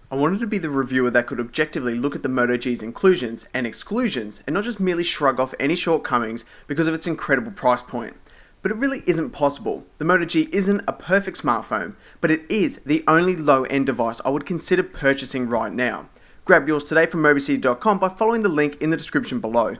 I wanted to be the reviewer that could objectively look at the Moto G's inclusions and exclusions and not just merely shrug off any shortcomings because of its incredible price point. But it really isn't possible. The Moto G isn't a perfect smartphone, but it is the only low-end device I would consider purchasing right now. Grab yours today from mobicity.com by following the link in the description below.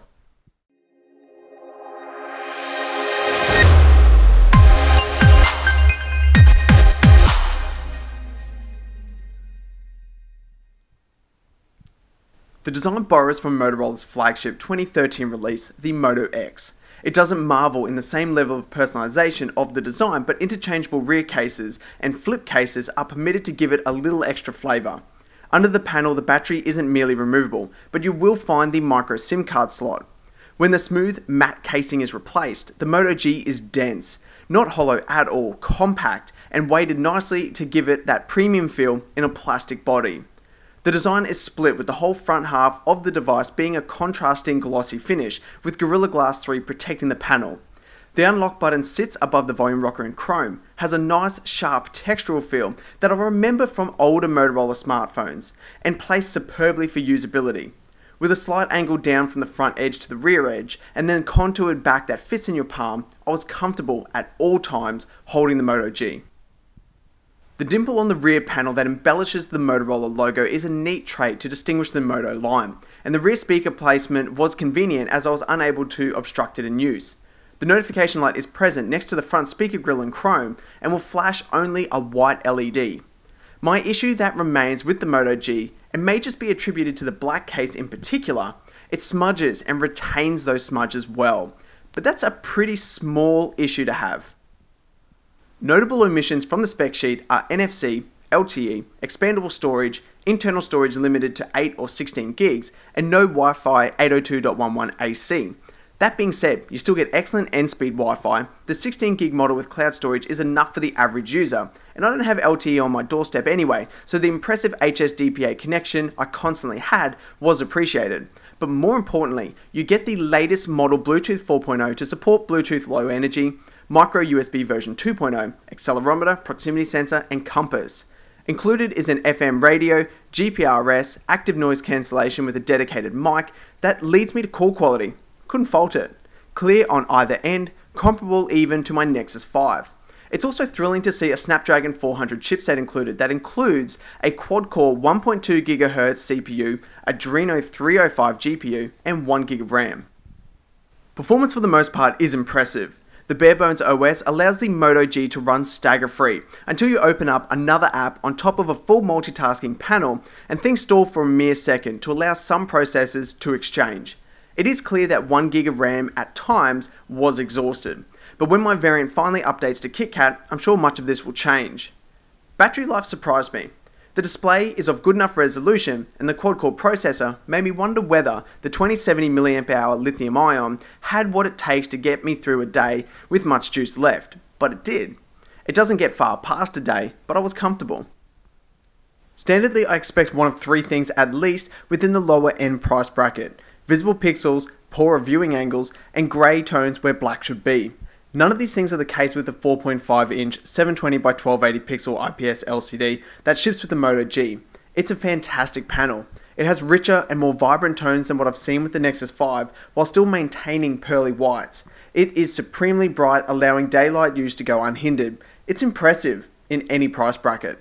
The design borrows from Motorola's flagship 2013 release, the Moto X. It doesn't marvel in the same level of personalization of the design, but interchangeable rear cases and flip cases are permitted to give it a little extra flavor. Under the panel, the battery isn't merely removable, but you will find the micro SIM card slot. When the smooth, matte casing is replaced, the Moto G is dense, not hollow at all, compact, and weighted nicely to give it that premium feel in a plastic body. The design is split, with the whole front half of the device being a contrasting glossy finish with Gorilla Glass 3 protecting the panel. The unlock button sits above the volume rocker in chrome, has a nice sharp textural feel that I remember from older Motorola smartphones, and placed superbly for usability. With a slight angle down from the front edge to the rear edge, and then contoured back that fits in your palm, I was comfortable at all times holding the Moto G. The dimple on the rear panel that embellishes the Motorola logo is a neat trait to distinguish the Moto line, and the rear speaker placement was convenient as I was unable to obstruct it in use. The notification light is present next to the front speaker grille in chrome and will flash only a white LED. My issue that remains with the Moto G, and may just be attributed to the black case in particular, it smudges and retains those smudges well, but that's a pretty small issue to have. Notable omissions from the spec sheet are NFC, LTE, expandable storage, internal storage limited to 8 or 16 gigs, and no Wi-Fi 802.11 AC. That being said, you still get excellent end-speed Wi-Fi. The 16 gig model with cloud storage is enough for the average user, and I don't have LTE on my doorstep anyway, so the impressive HSDPA connection I constantly had was appreciated. But more importantly, you get the latest model Bluetooth 4.0 to support Bluetooth Low Energy, micro USB version 2.0, accelerometer, proximity sensor, and compass. Included is an FM radio, GPRS, active noise cancellation with a dedicated mic that leads me to call quality. Couldn't fault it. Clear on either end, comparable even to my Nexus 5. It's also thrilling to see a Snapdragon 400 chipset included that includes a quad-core 1.2 GHz CPU, Adreno 305 GPU, and 1 GB of RAM. Performance for the most part is impressive. The barebones OS allows the Moto G to run stagger-free until you open up another app on top of a full multitasking panel and things stall for a mere second to allow some processes to exchange. It is clear that 1 GB of RAM at times was exhausted, but when my variant finally updates to KitKat, I'm sure much of this will change. Battery life surprised me. The display is of good enough resolution, and the quad-core processor made me wonder whether the 2070 mAh lithium-ion had what it takes to get me through a day with much juice left, but it did. It doesn't get far past a day, but I was comfortable. Standardly, I expect one of three things at least within the lower end price bracket: visible pixels, poorer viewing angles, and grey tones where black should be. None of these things are the case with the 4.5-inch 720 by 1280 pixel IPS LCD that ships with the Moto G. It's a fantastic panel. It has richer and more vibrant tones than what I've seen with the Nexus 5, while still maintaining pearly whites. It is supremely bright, allowing daylight use to go unhindered. It's impressive in any price bracket.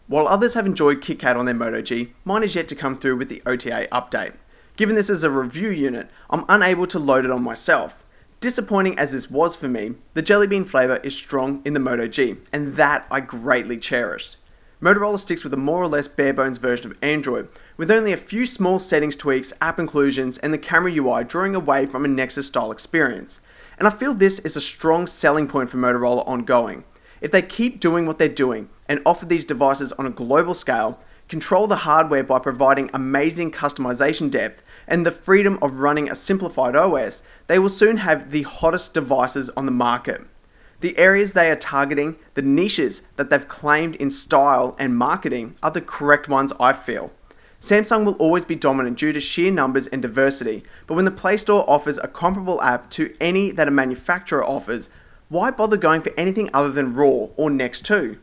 While others have enjoyed KitKat on their Moto G, mine is yet to come through with the OTA update. Given this is a review unit, I'm unable to load it on myself. Disappointing as this was for me, the jelly bean flavour is strong in the Moto G, and that I greatly cherished. Motorola sticks with a more or less bare bones version of Android, with only a few small settings tweaks, app inclusions, and the camera UI drawing away from a Nexus style experience. And I feel this is a strong selling point for Motorola ongoing. If they keep doing what they're doing, and offer these devices on a global scale, control the hardware by providing amazing customization depth, and the freedom of running a simplified OS, they will soon have the hottest devices on the market. The areas they are targeting, the niches that they've claimed in style and marketing, are the correct ones, I feel. Samsung will always be dominant due to sheer numbers and diversity, but when the Play Store offers a comparable app to any that a manufacturer offers, why bother going for anything other than RAW or Next 2?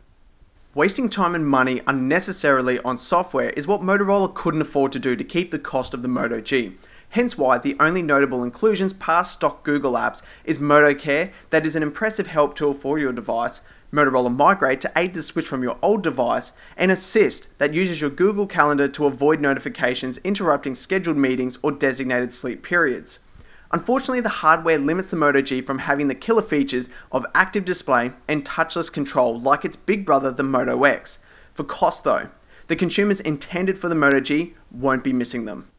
Wasting time and money unnecessarily on software is what Motorola couldn't afford to do to keep the cost of the Moto G. Hence why the only notable inclusions past stock Google apps is Moto Care, that is an impressive help tool for your device, Motorola Migrate to aid the switch from your old device, and Assist that uses your Google Calendar to avoid notifications interrupting scheduled meetings or designated sleep periods. Unfortunately, the hardware limits the Moto G from having the killer features of active display and touchless control like its big brother, the Moto X. For cost though, the consumers intended for the Moto G won't be missing them.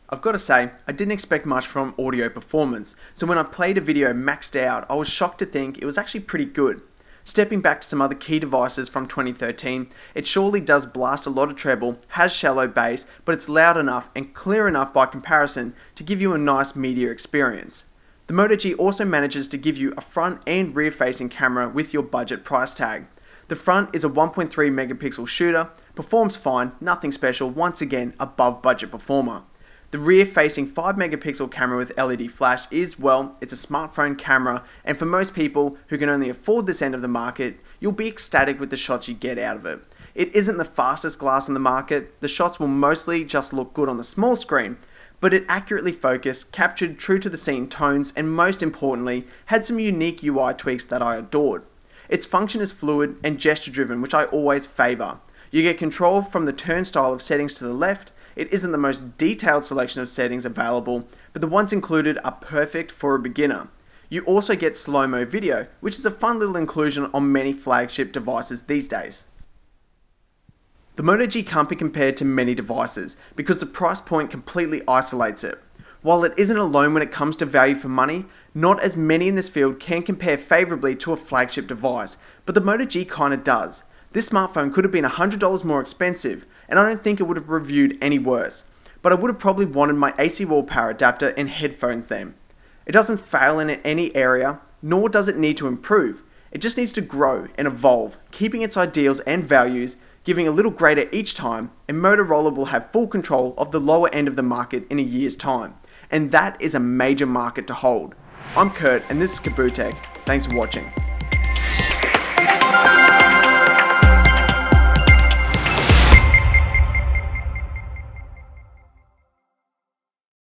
I've got to say, I didn't expect much from audio performance, so when I played a video maxed out, I was shocked to think it was actually pretty good. Stepping back to some other key devices from 2013, it surely does blast a lot of treble, has shallow bass, but it's loud enough and clear enough by comparison to give you a nice media experience. The Moto G also manages to give you a front and rear facing camera with your budget price tag. The front is a 1.3 megapixel shooter, performs fine, nothing special, once again above budget performer. The rear-facing 5 megapixel camera with LED flash is, well, it's a smartphone camera, and for most people who can only afford this end of the market, you'll be ecstatic with the shots you get out of it. It isn't the fastest glass in the market, the shots will mostly just look good on the small screen, but it accurately focused, captured true to the scene tones, and most importantly, had some unique UI tweaks that I adored. Its function is fluid and gesture-driven, which I always favour. You get control from the turnstile of settings to the left. It isn't the most detailed selection of settings available, but the ones included are perfect for a beginner. You also get slow-mo video, which is a fun little inclusion on many flagship devices these days. The Moto G can't be compared to many devices because the price point completely isolates it. While it isn't alone when it comes to value for money, not as many in this field can compare favourably to a flagship device, but the Moto G kinda does. This smartphone could have been $100 more expensive, and I don't think it would have reviewed any worse, but I would have probably wanted my AC wall power adapter and headphones then. It doesn't fail in any area, nor does it need to improve. It just needs to grow and evolve, keeping its ideals and values, giving a little greater each time, and Motorola will have full control of the lower end of the market in a year's time. And that is a major market to hold. I'm Kurt, and this is KABOOtech. Thanks for watching.